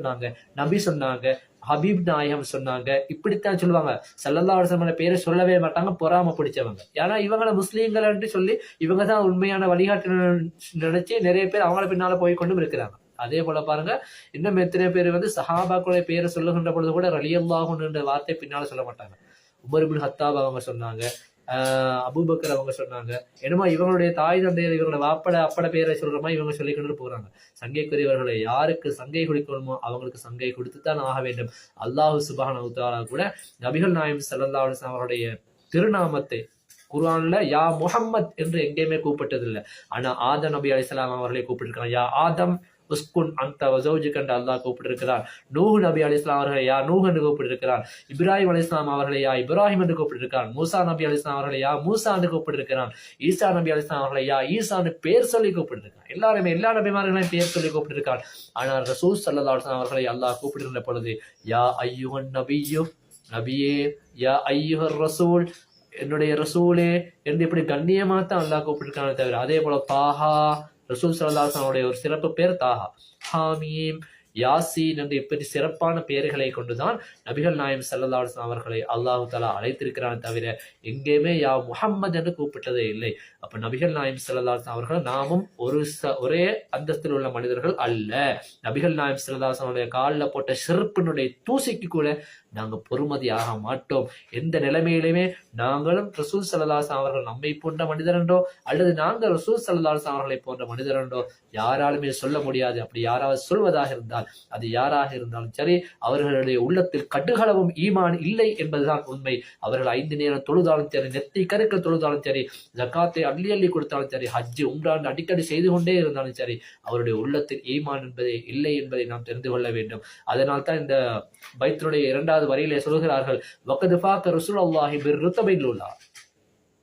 சொன்னாங்க, நபி சொன்னாங்க, ஹபீப் நாயகம் சொன்னாங்க, இப்படித்தான் சொல்லுவாங்க. ஸல்லல்லாஹு அலைஹி வஸல்லம் பேரை சொல்லவே மாட்டாங்க, பொறாம பிடிச்சவங்க. ஏன்னா இவங்களை முஸ்லீம்கள் சொல்லி இவங்க தான் உண்மையான வழிகாட்டு நினைச்சு நிறைய பேர் அவங்கள பின்னால போய் கொண்டும் இருக்கிறாங்க. அதே போல பாருங்க, இன்னும் எத்தனை பேர் சஹாபாக்களுடைய பேரை சொல்லுகின்ற பொழுது கூட ரலியல்லாஹு என்ற வார்த்தை பின்னால சொல்ல மாட்டாங்க. உமர் இப்னு ஹத்தாப் அவங்க சொன்னாங்க, அபூபக்கர் அவங்க சொன்னாங்க. என்னமோ இவங்களுடைய தாய் தந்தையர் இவங்களோட வாப்பட அப்பட பேரை சொல்ற மாதிரி இவங்க சொல்லிக்கொண்டு போறாங்க. சங்கைக்குரியவர்களை யாருக்கு சங்கை கொடுக்கணுமோ அவங்களுக்கு சங்கை கொடுத்துத்தான் ஆக வேண்டும். அல்லாஹு சுப்ஹானஹு வ தஆலா கூட நபிகள் நாயகம் ஸல்லல்லாஹு அலைஹி வஸல்லம் அவருடைய திருநாமத்தை குர்ஆன்ல யா முஹம்மத் என்று எங்கேயுமே கூப்பிட்டதில்லை. ஆனா ஆதம் நபி அலைஹிஸ்ஸலாம் அவர்களை கூப்பிட்டிருக்கிறாங்க, யா ஆதம் உஸ்குன் அந்த வஸௌஜுக என்று அல்லாஹ் கூப்பிட்டிருக்கிறார். நூஹ் நபி அலைஹிஸ்ஸலாம் அவர்களை யா நூஹ் என்று கூப்பிட்டிருக்கிறார். இப்ராஹிம் அலைஹிஸ்ஸலாம் அவர்களை யா இப்ராஹிம் என்று கூப்பிட்டிருக்கிறார். மூசா நபி அலைஹிஸ்ஸலாம் அவர்களை யா மூசா என்று கூப்பிட்டிருக்கிறார். ஈசா நபி அலைஹிஸ்ஸலாம் அவர்களை யா ஈசா என்று பேர் சொல்லி கூப்பிட்டிருக்கிறார். எல்லாருமே எல்லா நபிமார்களையும் பேர் சொல்லி கூப்பிட்டிருக்கிறார். ஆனால் ரசூல் ஸல்லல்லாஹு அலைஹி வஸல்லம் அவர்களை அல்லாஹ் கூப்பிடுகின்ற பொழுது யா ஐயுஹன் நபியு, நபியே, யா ஐயுஹர் ரசூல், என்னுடைய ரசூலே என்று இப்படி கண்ணியமா தான் அல்லாஹ் கூப்பிட்டிருக்கானே தவிர, அதே போல தாஹா, ரசூல் ஸல்லல்லாஹு அலைஹி வஸல்லம் ஒரு சிறப்பு பேர் தாஹா, ஹாமீம், யாசீன் என்று இப்படி சிறப்பான பெயர்களை கொண்டுதான் நபிகள் நாயகம் ஸல்லல்லாஹு அலைஹி வஸல்லம் அவர்களை அல்லாஹ் தஆலா அழைத்திருக்கிறான் தவிர எங்கேயுமே யா முஹம்மது என்று கூப்பிட்டதே இல்லை. அப்ப நபிகள் நாயகம் ஸல்லல்லாஹு அலைஹி வஸல்லம் அவர்கள் நாமும் ஒரே அந்தஸ்தில் உள்ள மனிதர்கள் அல்ல. நபிகள் நாயகம் ஸல்லல்லாஹு அலைஹி வஸல்லம் காலில் போட்ட செருப்பினுடைய தூசிக்கு கூட நாங்க பொறுமதியாக மாட்டோம். எந்த நிலைமையிலுமே நாங்களும் ரசூல் ஸல்லல்லாஹு அலைஹி வஸல்லம் அவர்கள் நம்மை போன்ற மனிதர் என்றோ அல்லது நாங்கள் ரசூல் ஸல்லல்லாஹு அலைஹி வஸல்லம் அவர்களை போன்ற மனிதர் என்றோ யாராலுமே சொல்ல முடியாது. அப்படி யாராவது சொல்வதாக இருந்தால் அது யாராக இருந்தாலும் சரி, அவர்களுடைய உள்ளத்தில் கடுகளவும் ஈமான் இல்லை என்பதுதான் உண்மை. அவர்கள் 5 நேரம் தொழுதாலும் சரி, நெத்தி கருக்க தொழுதாலும் சரி, ஜகாத்தை அள்ளி அள்ளி கொடுத்தாலும் சரி, ஹஜ் உம்ரான் அடிக்கடி செய்து கொண்டே இருந்தாலும் சரி, அவருடைய உள்ளத்தில் ஈமான் என்பதே இல்லை என்பதை நாம் தெரிந்து கொள்ள வேண்டும். அதனால் தான் இந்த பைத்தினுடைய 2வது வரியிலே சொல்கிறார்கள், வகத் ஃபாக ரசூலுல்லாஹி பிர்ருத்தபில் உலா,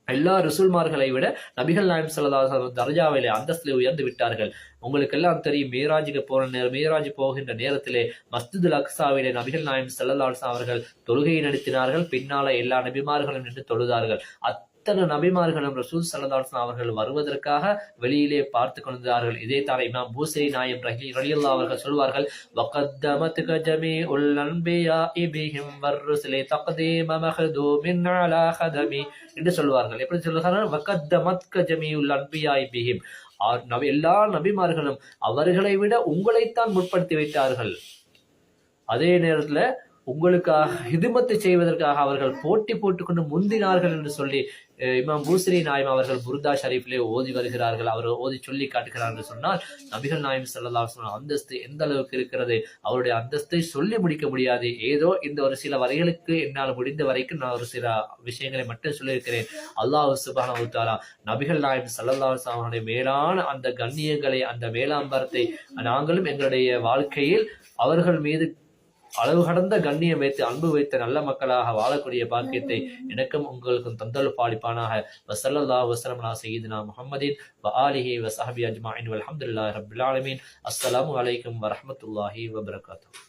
எல்லா ரசூல்மார்களை விட நபிகள் நாயகம் ஸல்லல்லாஹு அலைஹி வஸல்லம் தர்ஜாவிலே அந்தஸ்திலே உயர்ந்து விட்டார்கள். உங்களுக்கு எல்லாம் தெரியும், மேராஜுக்கு மேராஜ் போகின்ற நேரத்திலே மஸ்ஜிதுல் அக்ஸாவிலே நபிகள் நாயகம் ஸல்லல்லாஹு அலைஹி வஸல்லம் அவர்கள் தொழுகையை நடத்தினார்கள். பின்னால எல்லா நபிமார்களும் நின்று தொழுதார்கள். அத்தனை நபிமார்களும் ரசூல் ஸல்லல்லாஹு அலைஹி வஸல்லம் அவர்கள் வருவதற்காக வெளியிலே பார்த்து கொண்டிருந்தார்கள். இதே தார இமாம் பூஸரி நாயம் ரலியல்லாஹு அவர்கள் சொல்வார்கள், வகத்தமத்க ஜமீஉல் அன்பியாஇ பிஹிம் வர்ருஸலி தக்தீம மஹ்தூமின் அலா ஹதமி என்று சொல்வார்கள். எப்படி சொல்கிறார்கள்? வகத்தமத்க ஜமீஉல் அன்பியாஇ பிஹிம், எல்லா நபிமார்களும் அவர்களை விட உங்களைத்தான் முற்படுத்தி வைத்தார்கள். அதே நேரத்துல உங்களுக்காக ஹிதுமத்தை செய்வதற்காக அவர்கள் போட்டி போட்டுக்கொண்டு முந்தினார்கள் என்று சொல்லி இமாம் பூஸரி நாயம் அவர்கள் புர்தா ஷரீஃபிலே ஓதி வருகிறார்கள். அவர் ஓதி சொல்லி காட்டுகிறார் என்று சொன்னால் நபிகள் நாயகம் ஸல்லல்லாஹு அலைஹி வஸல்லம் அந்தஸ்து எந்த அளவுக்கு இருக்கிறது, அவருடைய அந்தஸ்தை சொல்லி முடிக்க முடியாது. ஏதோ இந்த ஒரு சில வரிகளுக்கு என்னால் முடிந்த வரைக்கும் நான் ஒரு சில விஷயங்களை மட்டும் சொல்லியிருக்கிறேன். அல்லாஹ் சுப்ஹானஹு வ தஆலா நபிகள் நாயகம் ஸல்லல்லாஹு அலைஹி வஸல்லம் மேலான அந்த கண்ணியங்களை, அந்த மேலாம்பரத்தை நாங்களும் எங்களுடைய வாழ்க்கையில் அவர்கள் மீது அளவு கடந்த கண்ணியம் வைத்து அன்பு வைத்த நல்ல மக்களாக வாழக்கூடிய பாக்கியத்தை எனக்கும் உங்களுக்கும் தந்தல் பாலிப்பானாக. வஸல்லல்லாஹு வஸல்லம் அலா சய்யிதினா முஹம்மதின் வ ஆலிஹி வ ஸஹ்பிஹி அஜ்மஈன் வல்ஹம்துலில்லாஹி ரப்பில் ஆலமீன். அஸ்ஸலாமு அலைக்கும் வரஹ்மத்துல்லாஹி வபரகாத்துஹு.